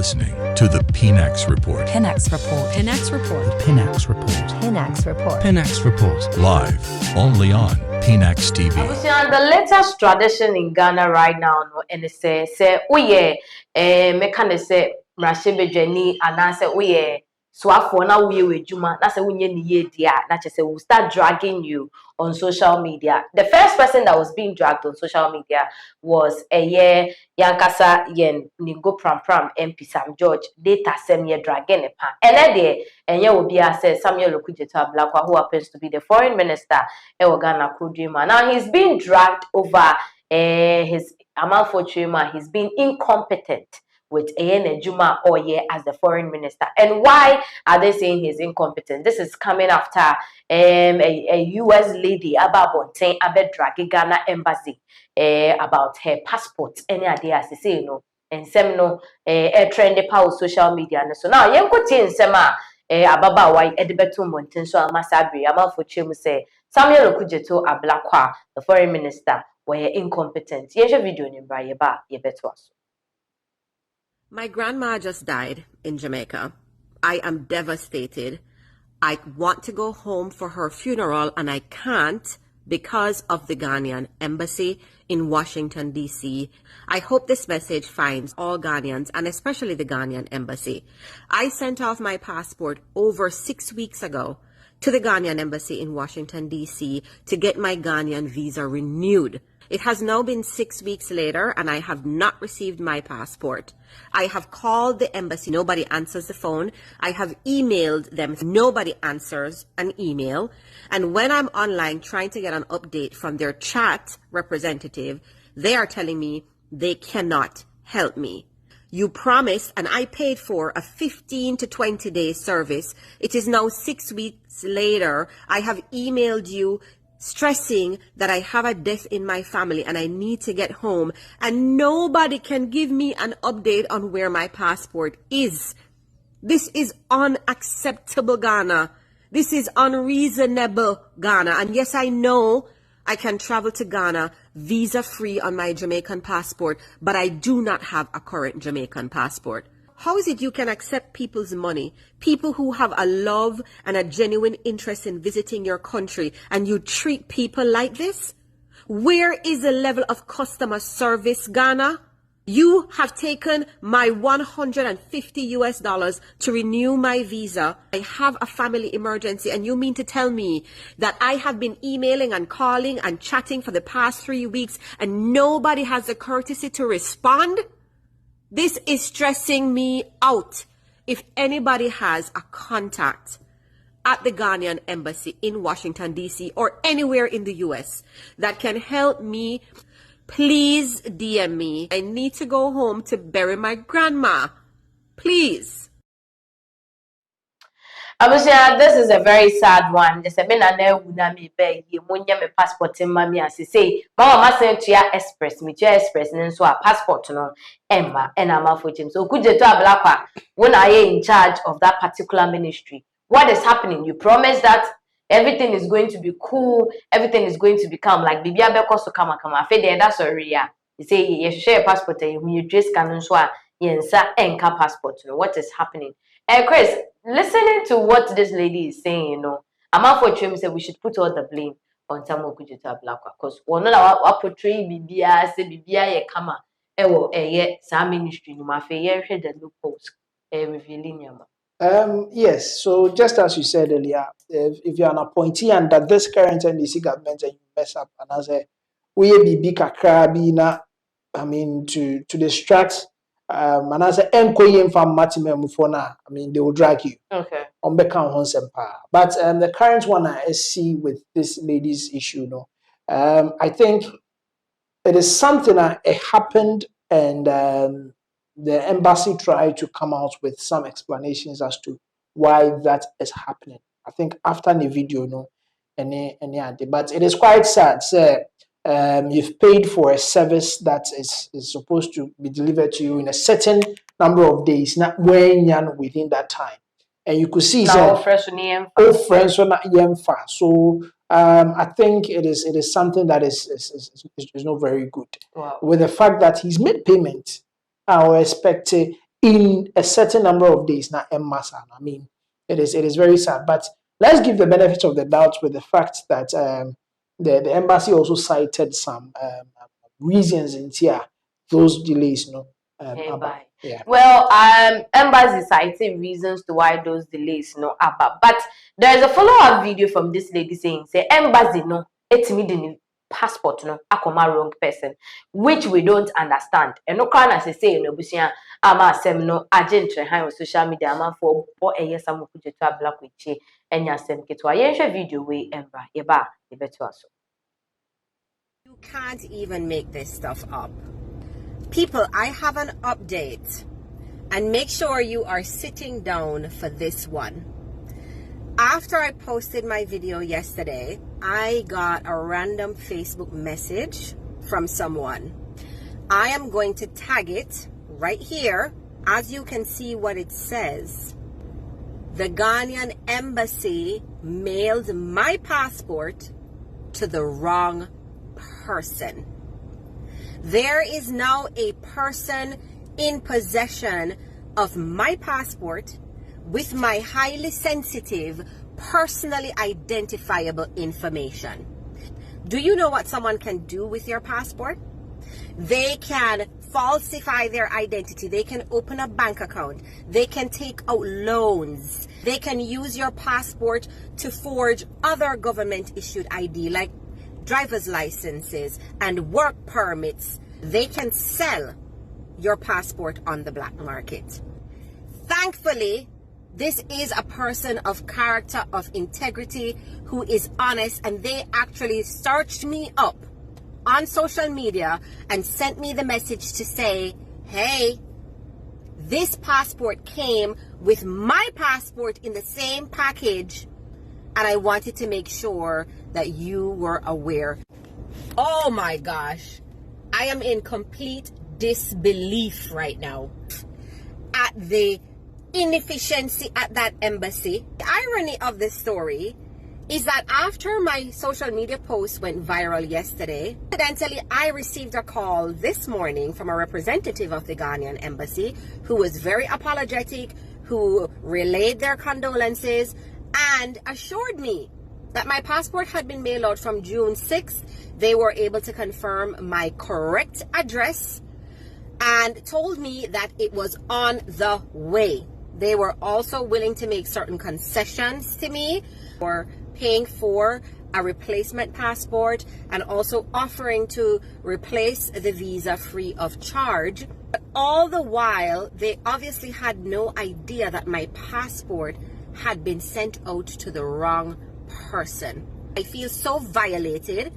Listening to the Pinax Report. Pinax Report. Pinax Report. The Pinax Report. Pinax Report. Pinax Report. Live only on pinaxtv. The latest tradition in Ghana right now, no, and it say me can say mrashebe jeni and say swafo na we juma na say unye ni ye dia na say we'll start dragging you on social media. The first person that was being dragged on social media was yankasa yen ningo pram MP Sam George data sem ye dragging pa and then will be says Samuel Okujeto Ablakwa, who happens to be the foreign minister Ghana Kudrima. Now he's being dragged over his Amalfo Chima. He's been incompetent with Juma Oye as the foreign minister. And why are they saying he's incompetent? This is coming after a US lady about Bontain Abed dragging Ghana embassy about her passport. Any idea as they say, and some trend power social media. So now you in sema ababa why edibetu Bontain so Amasabri Amalfo Chima say Samuel Okujeto Ablakwa, the foreign minister, were incompetent. Here's a video in Yebetu. My grandma just died in Jamaica. I am devastated. I want to go home for her funeral and I can't because of the Ghanaian embassy in Washington, D.C. I hope this message finds all Ghanaians and especially the Ghanaian embassy. I sent off my passport over 6 weeks ago to the Ghanaian embassy in Washington, D.C. to get my Ghanaian visa renewed. It has now been 6 weeks later and I have not received my passport. I have called the embassy. Nobody answers the phone. I have emailed them. Nobody answers an email. And when I'm online trying to get an update from their chat representative, they are telling me they cannot help me. You promised and I paid for a 15 to 20 day service. It is now 6 weeks later. I have emailed you stressing that I have a death in my family and I need to get home and nobody can give me an update on where my passport is. This is unacceptable, Ghana. This is unreasonable, Ghana. And yes, I know I can travel to Ghana visa-free on my Jamaican passport, but I do not have a current Jamaican passport. How is it you can accept people's money, people who have a love and a genuine interest in visiting your country, and you treat people like this? Where is the level of customer service, Ghana? You have taken my $150 to renew my visa. I have a family emergency, and you mean to tell me that I have been emailing and calling and chatting for the past 3 weeks and nobody has the courtesy to respond? This is stressing me out. If anybody has a contact at the Ghanaian embassy in Washington, D.C. or anywhere in the U.S. that can help me, please DM me. I need to go home to bury my grandma. Please. This is a very sad one. There's a man na me beg you munya me passport in mami as say mama sent to ya express me to express and so a passport no emma and I'm for him. So could you to Ablakwa when I am in charge of that particular ministry? What is happening? You promise that everything is going to be cool, everything is going to become like Bibia Beko so come afe there that's already ya. You say you share a passport and when you dress canon so yensa enka passport. What is happening? Chris, listening to what this lady is saying, I'm out for him said we should put all the blame on Samuel Okujeto Ablakwa because one of our portray Bibia say Bibia ye kama sa ministry no ma fe ye the loopholes revealing yama. Yes, so just as you said earlier, if you're an appointee under this current NDC government and you mess up and I say we be kakra na I mean to distract and as a enkoyim from Matimem Mufona, I mean they will drag you. Okay. On Bekan Honsempa. But the current one I see with this lady's issue, I think it is something that it happened and the embassy tried to come out with some explanations as to why that is happening. I think after the video, but it is quite sad. So, you've paid for a service that is supposed to be delivered to you in a certain number of days, not when you're within that time. And you could see so I think it is something that is not very good. Wow. With the fact that he's made payment, I expect in a certain number of days. Now, I mean, it is very sad. But let's give the benefit of the doubt with the fact that the embassy also cited some reasons in here those delays. Yeah. Well, embassy citing reasons to why those delays but there is a follow-up video from this lady saying, say embassy it's me the passport akoma wrong person, which we don't understand. And no can as say busia ama asem no agent on social media ama for a yes am kujetu Ablakwa chi enya asem ketwa yenhwe video we emba yeba yebeto aso. You can't even make this stuff up. People, I have an update, and make sure you are sitting down for this one. After I posted my video yesterday, I got a random Facebook message from someone. I am going to tag it right here. As you can see what it says. The Ghanaian embassy mailed my passport to the wrong person. There is now a person in possession of my passport with my highly sensitive, personally identifiable information. Do you know what someone can do with your passport? They can falsify their identity. They can open a bank account. They can take out loans. They can use your passport to forge other government-issued ID like driver's licenses and work permits. They can sell your passport on the black market. Thankfully, this is a person of character, of integrity, who is honest, and they actually searched me up on social media and sent me the message to say, hey, this passport came with my passport in the same package, and I wanted to make sure that you were aware. Oh my gosh, I am in complete disbelief right now at the inefficiency at that embassy. The irony of this story is that after my social media post went viral yesterday, incidentally, I received a call this morning from a representative of the Ghanaian embassy who was very apologetic, who relayed their condolences and assured me that my passport had been mailed out from June 6th. They were able to confirm my correct address and told me that it was on the way. They were also willing to make certain concessions to me for paying for a replacement passport and also offering to replace the visa free of charge. But all the while, they obviously had no idea that my passport had been sent out to the wrong person. I feel so violated.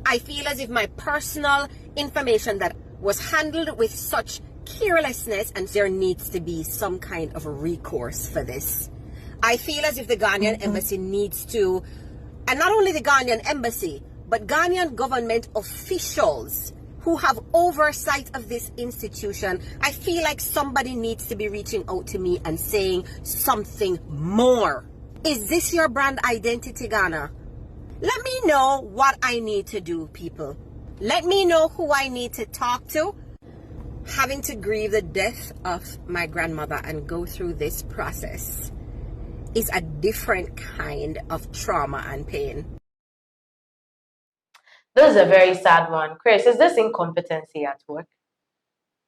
I feel as if my personal information that was handled with such carelessness, and there needs to be some kind of a recourse for this. I feel as if the Ghanaian embassy needs to, and not only the Ghanaian embassy, but Ghanaian government officials who have oversight of this institution. I feel like somebody needs to be reaching out to me and saying something more. Is this your brand identity, Ghana? Let me know what I need to do, people. Let me know who I need to talk to. Having to grieve the death of my grandmother and go through this process is a different kind of trauma and pain. This is a very sad one. Chris, is this incompetency at work?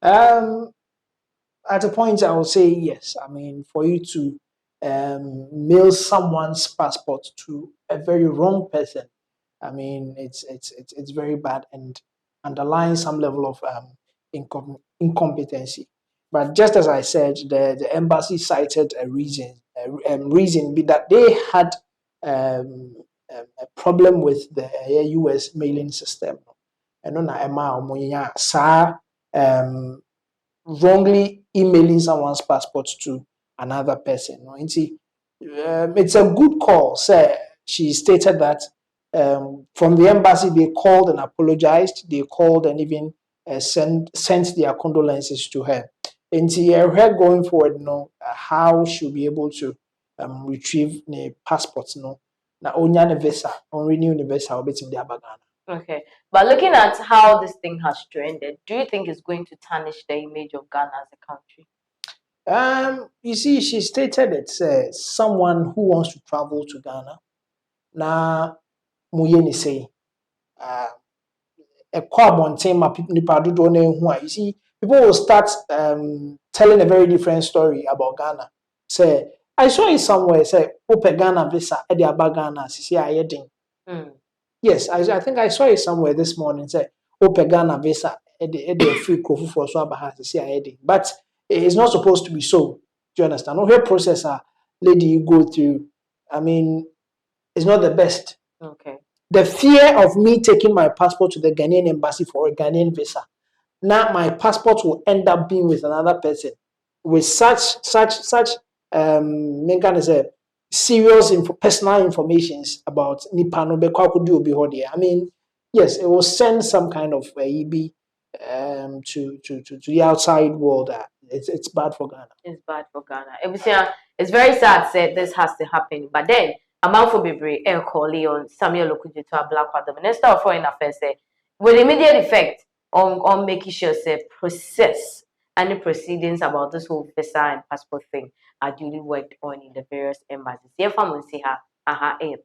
At a point, I will say yes. I mean, for you to mail someone's passport to a very wrong person, I mean, it's very bad and underlying some level of incompetency. But just as I said, the embassy cited a reason be that they had a problem with the US mailing system. And on wrongly emailing someone's passport to another person. It's a good call. Sir, she stated that from the embassy they called and apologized. They called and even sent their condolences to her. And her going forward, how she'll be able to retrieve the passports. Na onya visa, on renew the visa, Okay, but looking at how this thing has trended, do you think it's going to tarnish the image of Ghana as a country? You see, she stated it's someone who wants to travel to Ghana. Na muyeni say, a carbon team nipa dodo na ehu a. You see, people will start telling a very different story about Ghana. Say, I saw it somewhere. Say, open Ghana visa, edi aba Ghana, sisi ayedin. Yes, I think I saw it somewhere this morning. Say, open Ghana visa, edi free kofu for so aba ha, sisi ayedin. But it's not supposed to be so. Do you understand? No, her process, lady you go through. I mean, it's not the best. Okay. The fear of me taking my passport to the Ghanaian embassy for a Ghanaian visa. Now my passport will end up being with another person with such say serious personal informations about Nipano Bekwaku. I mean, yes, it will send some kind of EB to the outside world. It's bad for Ghana. It's bad for Ghana. It's very sad that this has to happen. But then, a man for Bibri, El Koli on Samuel Okuji to Ablakwa, the Minister of Foreign Affairs, with immediate effect on making sure say process and the proceedings about this whole visa and passport thing are duly worked on in the various embassies. Here, from see her, aha, a